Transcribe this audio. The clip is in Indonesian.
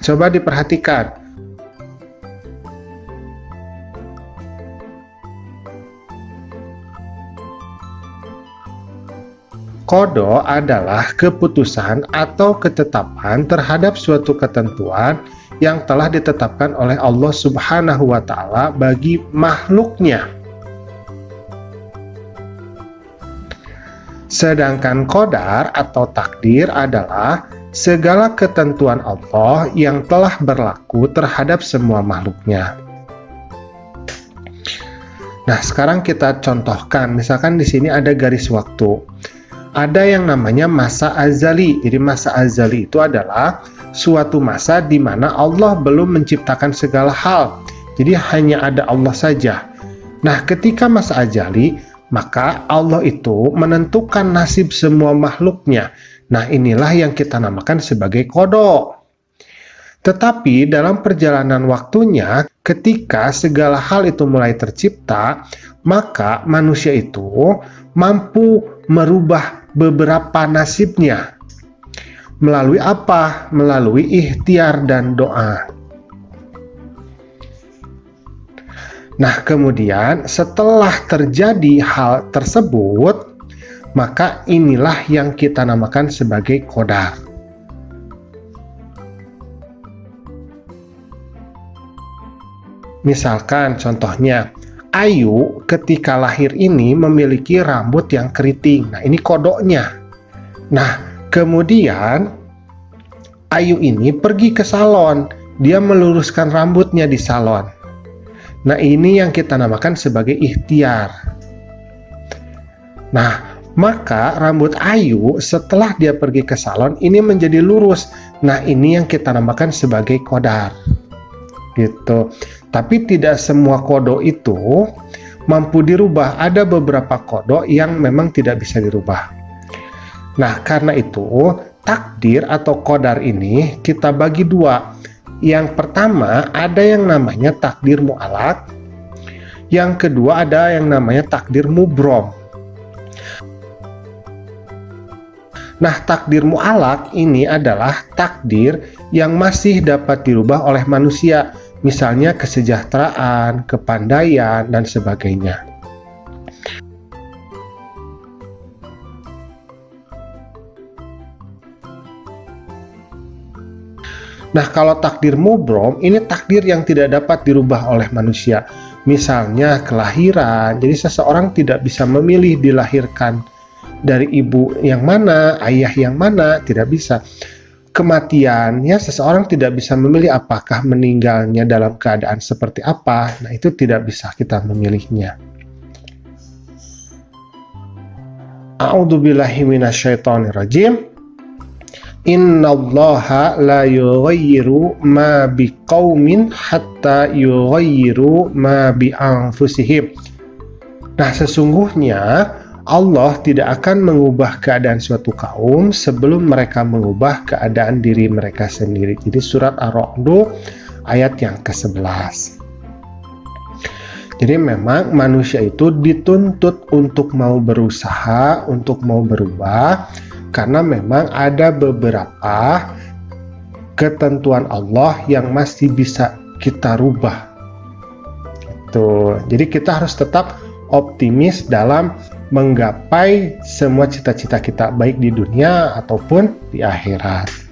Coba diperhatikan. Qada adalah keputusan atau ketetapan terhadap suatu ketentuan yang telah ditetapkan oleh Allah Subhanahu wa Ta'ala bagi makhluknya. Sedangkan qadar atau takdir adalah segala ketentuan Allah yang telah berlaku terhadap semua makhluknya. Nah, sekarang kita contohkan, misalkan di sini ada garis waktu. Ada yang namanya masa azali. Jadi masa azali itu adalah suatu masa di mana Allah belum menciptakan segala hal. Jadi hanya ada Allah saja. Nah, ketika masa azali, maka Allah itu menentukan nasib semua makhluknya. Nah, inilah yang kita namakan sebagai qada. Tetapi dalam perjalanan waktunya, ketika segala hal itu mulai tercipta, maka manusia itu mampu merubah beberapa nasibnya. Melalui apa? Melalui ikhtiar dan doa. Nah, kemudian setelah terjadi hal tersebut, maka inilah yang kita namakan sebagai qadar. Misalkan contohnya, Ayu ketika lahir ini memiliki rambut yang keriting. Nah, ini kodoknya. Nah, kemudian Ayu ini pergi ke salon. Dia meluruskan rambutnya di salon. Nah, ini yang kita namakan sebagai ikhtiar. Nah, maka rambut Ayu setelah dia pergi ke salon ini menjadi lurus. Nah, ini yang kita namakan sebagai qadar. Gitu. Tapi tidak semua qada itu mampu dirubah. Ada beberapa qada yang memang tidak bisa dirubah. Nah, karena itu takdir atau qadar ini kita bagi dua. Yang pertama ada yang namanya takdir mu'allaq. Yang kedua ada yang namanya takdir mubrom. Nah, takdir mu'allaq ini adalah takdir yang masih dapat dirubah oleh manusia. Misalnya kesejahteraan, kepandaian, dan sebagainya. Nah, kalau takdir mubrom, ini takdir yang tidak dapat dirubah oleh manusia. Misalnya kelahiran, jadi seseorang tidak bisa memilih dilahirkan dari ibu yang mana, ayah yang mana, tidak bisa. Kematian, ya seseorang tidak bisa memilih apakah meninggalnya dalam keadaan seperti apa. Nah, itu tidak bisa kita memilihnya. A'udzubillahi minasyaitonirrajim. Innallaha la yughayyiru ma biqaumin hatta yughayyiru ma bi anfusihim. Nah, sesungguhnya Allah tidak akan mengubah keadaan suatu kaum sebelum mereka mengubah keadaan diri mereka sendiri. Jadi surat Ar-Ra'd ayat yang ke-11. Jadi memang manusia itu dituntut untuk mau berusaha, untuk mau berubah, karena memang ada beberapa ketentuan Allah yang masih bisa kita rubah. Jadi kita harus tetap optimis dalam menggapai semua cita-cita kita, baik di dunia ataupun di akhirat.